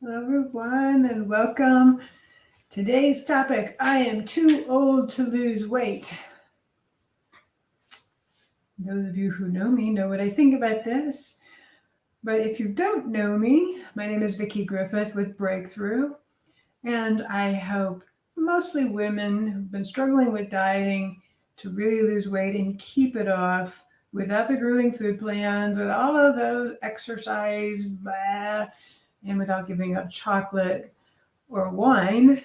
Hello, everyone, and welcome. Today's topic, I am too old to lose weight. Those of you who know me know what I think about this. But if you don't know me, my name is Vicki Griffith with Breakthrough, and I help mostly women who've been struggling with dieting to really lose weight and keep it off without the grueling food plans, with all of those exercise, and without giving up chocolate or wine.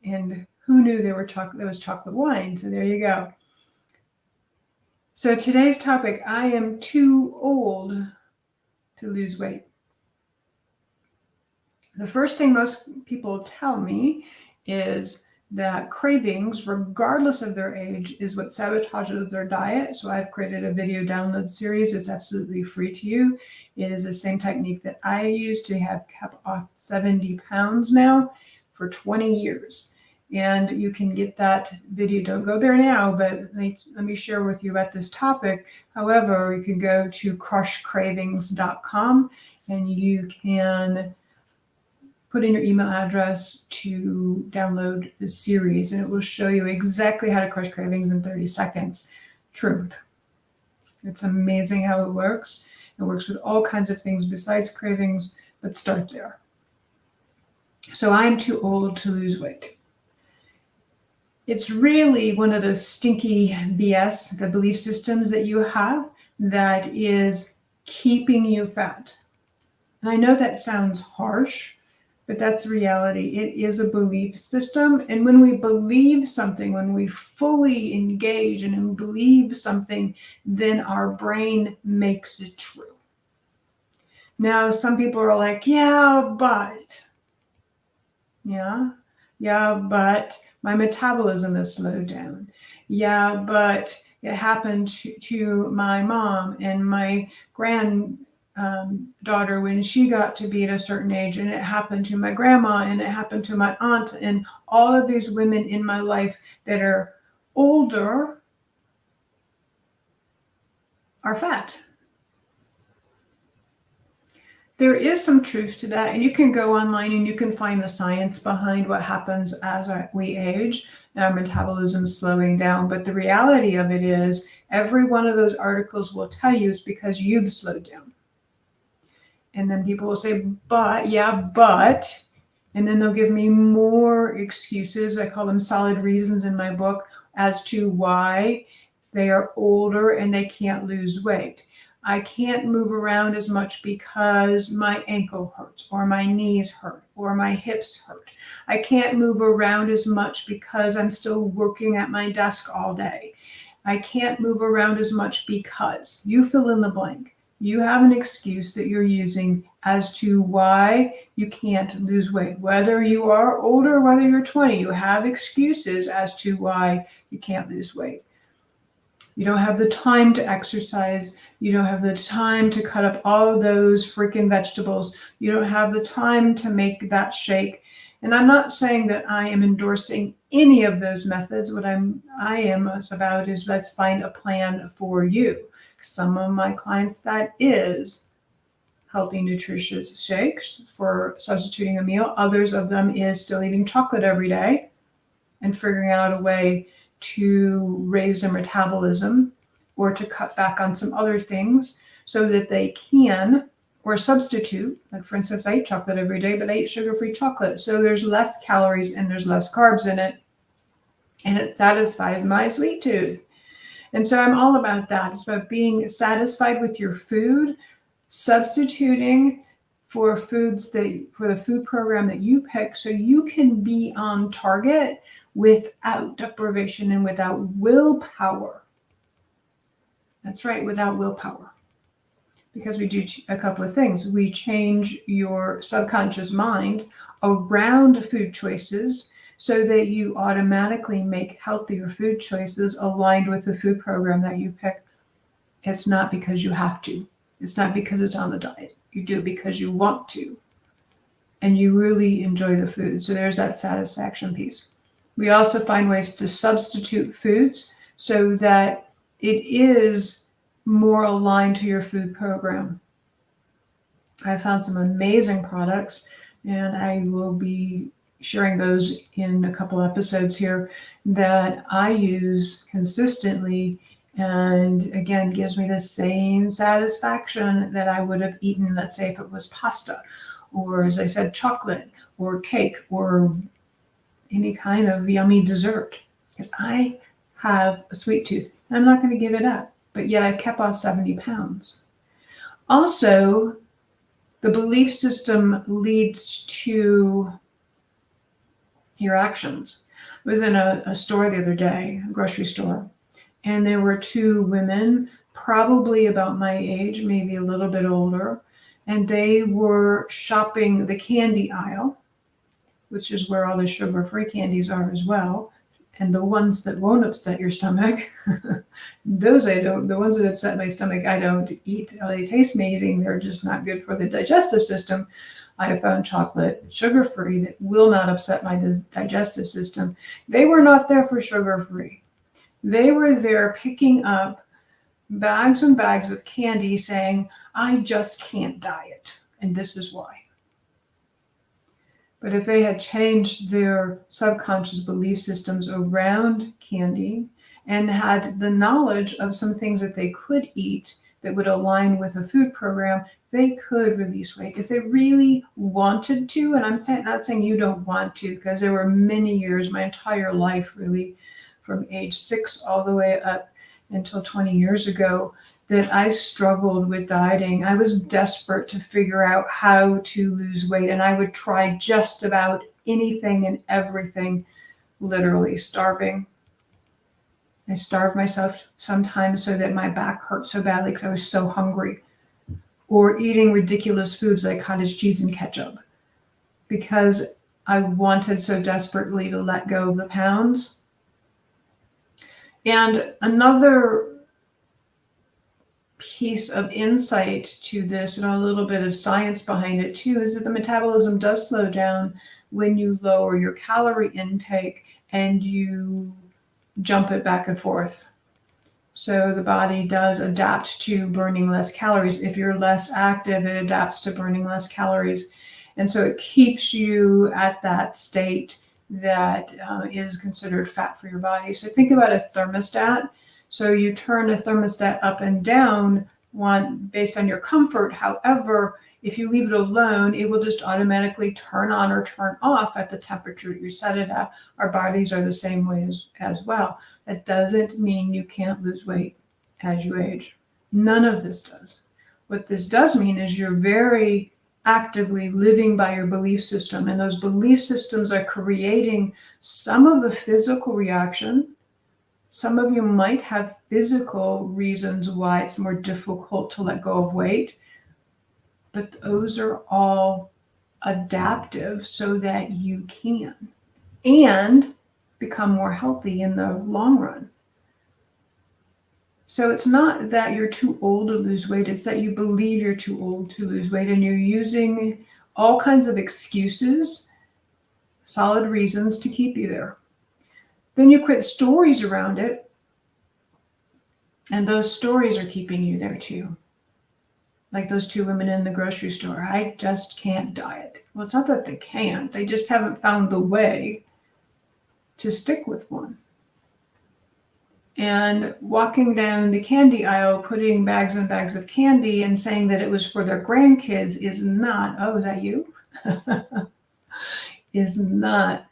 And who knew there was chocolate wine? So there you go. So today's topic, I am too old to lose weight. The first thing most people tell me is that cravings, regardless of their age, is what sabotages their diet. So I've created a video download series. It's absolutely free to you. It is the same technique that I use to have kept off 70 pounds now for 20 years. And you can get that video. Don't go there now, but let me share with you about this topic. However, you can go to crushcravings.com and you can put in your email address to download the series, and it will show you exactly how to crush cravings in 30 seconds. Truth. It's amazing how it works. It works with all kinds of things besides cravings, but start there. So I'm too old to lose weight. It's really one of those stinky BS, the belief systems that you have that is keeping you fat. And I know that sounds harsh, but that's reality. It is a belief system. And when we believe something, when we fully engage and believe something, then our brain makes it true. Now, some people are like, yeah, but my metabolism is slowed down. Yeah, but it happened to my mom and my daughter when she got to be at a certain age, and it happened to my grandma, and it happened to my aunt, and all of these women in my life that are older are fat. There is some truth to that, and you can go online and you can find the science behind what happens as we age and our metabolism slowing down. But the reality of it is every one of those articles will tell you it's because you've slowed down. And then people will say, but, and then they'll give me more excuses. I call them solid reasons in my book as to why they are older and they can't lose weight. I can't move around as much because my ankle hurts, or my knees hurt, or my hips hurt. I can't move around as much because I'm still working at my desk all day. I can't move around as much because you fill in the blank. You have an excuse that you're using as to why you can't lose weight. Whether you are older or whether you're 20, you have excuses as to why you can't lose weight. You don't have the time to exercise. You don't have the time to cut up all of those freaking vegetables. You don't have the time to make that shake. And I'm not saying that I am endorsing any of those methods. What I am about is let's find a plan for you. Some of my clients, that is healthy, nutritious shakes for substituting a meal. Others of them is still eating chocolate every day and figuring out a way to raise their metabolism or to cut back on some other things so that they can, or substitute. Like, for instance, I eat chocolate every day, but I eat sugar-free chocolate. So there's less calories and there's less carbs in it. And it satisfies my sweet tooth. And so I'm all about that. It's about being satisfied with your food, substituting for foods for the food program that you pick, so you can be on target without deprivation and without willpower. That's right, without willpower. Because we do a couple of things. We change your subconscious mind around food choices so that you automatically make healthier food choices aligned with the food program that you pick. It's not because you have to. It's not because it's on the diet. You do it because you want to. And you really enjoy the food. So there's that satisfaction piece. We also find ways to substitute foods so that it is more aligned to your food program. I found some amazing products and I will be sharing those in a couple episodes here, that I use consistently, and again gives me the same satisfaction that I would have eaten, let's say if it was pasta, or as I said, chocolate or cake or any kind of yummy dessert, because I have a sweet tooth and I'm not going to give it up, but yet I've kept off 70 pounds. Also, the belief system leads to your actions. I was in a store the other day, a grocery store, and there were two women, probably about my age, maybe a little bit older, and they were shopping the candy aisle, which is where all the sugar-free candies are as well. And the ones that won't upset your stomach, those I don't, the ones that upset my stomach, I don't eat. They taste amazing. They're just not good for the digestive system. I have found chocolate sugar-free that will not upset my digestive system. They were not there for sugar-free. They were there picking up bags and bags of candy saying, I just can't diet, and this is why. But if they had changed their subconscious belief systems around candy and had the knowledge of some things that they could eat that would align with a food program, they could release weight if they really wanted to. And I'm not saying you don't want to, because there were many years, my entire life really, from age 6 all the way up until 20 years ago, that I struggled with dieting. I was desperate to figure out how to lose weight, and I would try just about anything and everything, literally starving. I starved myself sometimes so that my back hurt so badly because I was so hungry, or eating ridiculous foods like cottage cheese and ketchup because I wanted so desperately to let go of the pounds. And another piece of insight to this, and a little bit of science behind it too, is that the metabolism does slow down when you lower your calorie intake and you jump it back and forth. So the body does adapt to burning less calories. If you're less active, it adapts to burning less calories. And so it keeps you at that state that is considered fat for your body. So think about a thermostat. So you turn a thermostat up and down based on your comfort. However, if you leave it alone, it will just automatically turn on or turn off at the temperature you set it at. Our bodies are the same way as well. That doesn't mean you can't lose weight as you age. None of this does. What this does mean is you're very actively living by your belief system, and those belief systems are creating some of the physical reaction. Some of you might have physical reasons why it's more difficult to let go of weight, but those are all adaptive so that you can and become more healthy in the long run. So it's not that you're too old to lose weight, it's that you believe you're too old to lose weight, and you're using all kinds of excuses, solid reasons to keep you there. Then you create stories around it, and those stories are keeping you there too. Like those two women in the grocery store. I just can't diet. Well, it's not that they can't. They just haven't found the way to stick with one. And walking down the candy aisle, putting bags and bags of candy and saying that it was for their grandkids is not, oh, is that you? Is not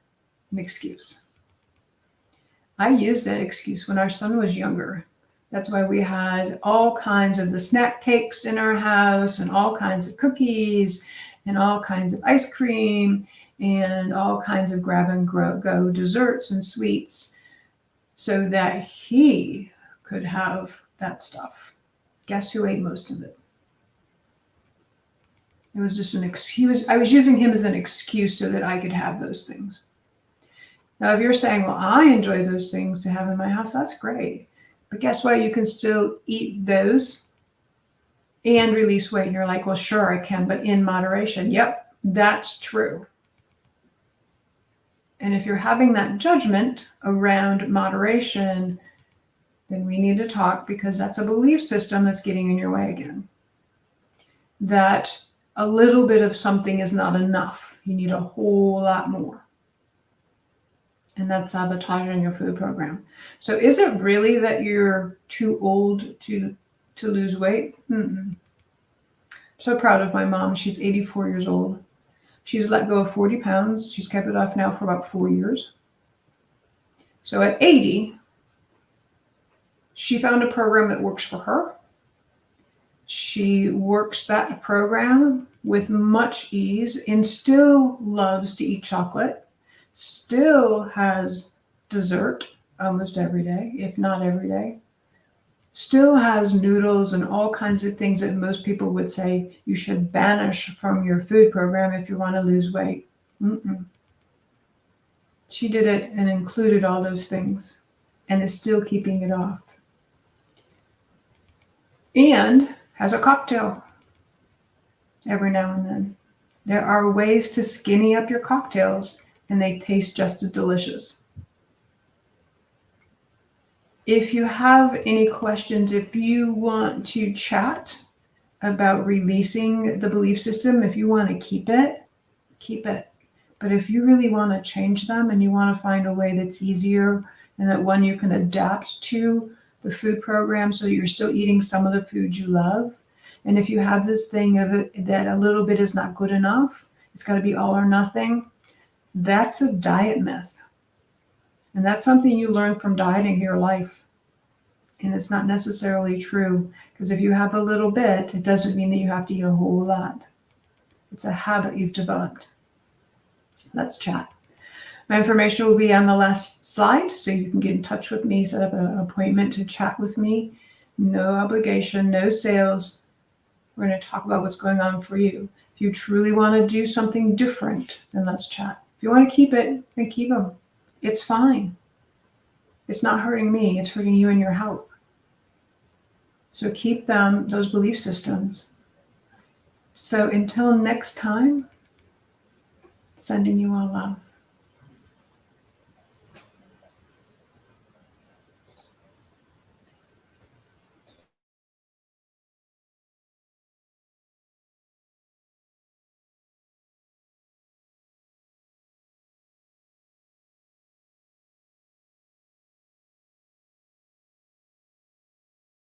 an excuse. I used that excuse when our son was younger. That's why we had all kinds of the snack cakes in our house and all kinds of cookies and all kinds of ice cream and all kinds of grab and go desserts and sweets so that he could have that stuff. Guess who ate most of it? It was just an excuse. I was using him as an excuse so that I could have those things. Now, if you're saying, well, I enjoy those things to have in my house, that's great. But guess what? You can still eat those and release weight. And you're like, well, sure, I can, but in moderation. Yep, that's true. And if you're having that judgment around moderation, then we need to talk, because that's a belief system that's getting in your way again. That A little bit of something is not enough. You need a whole lot more. And that's sabotaging your food program. So is it really that you're too old to lose weight? I'm so proud of my mom. She's 84 years old. She's let go of 40 pounds. She's kept it off now for about 4 years. So at 80, she found a program that works for her. She works that program with much ease and still loves to eat chocolate, still has dessert almost every day, if not every day, still has noodles and all kinds of things that most people would say you should banish from your food program if you want to lose weight. She did it and included all those things and is still keeping it off. And has a cocktail every now and then. There are ways to skinny up your cocktails and they taste just as delicious. If you have any questions, if you want to chat about releasing the belief system, if you want to keep it, keep it. But if you really want to change them and you want to find a way that's easier and that one you can adapt to the food program so you're still eating some of the food you love. And if you have this thing of it that a little bit is not good enough, it's got to be all or nothing, that's a diet myth. And that's something you learn from dieting your life. And it's not necessarily true, because if you have a little bit, it doesn't mean that you have to eat a whole lot. It's a habit you've developed. Let's chat. My information will be on the last slide, so you can get in touch with me, set up an appointment to chat with me. No obligation, no sales. We're going to talk about what's going on for you. If you truly want to do something different, then let's chat. If you want to keep it, then keep them. It's fine. It's not hurting me. It's hurting you and your health. So keep them, those belief systems. So until next time, sending you all love.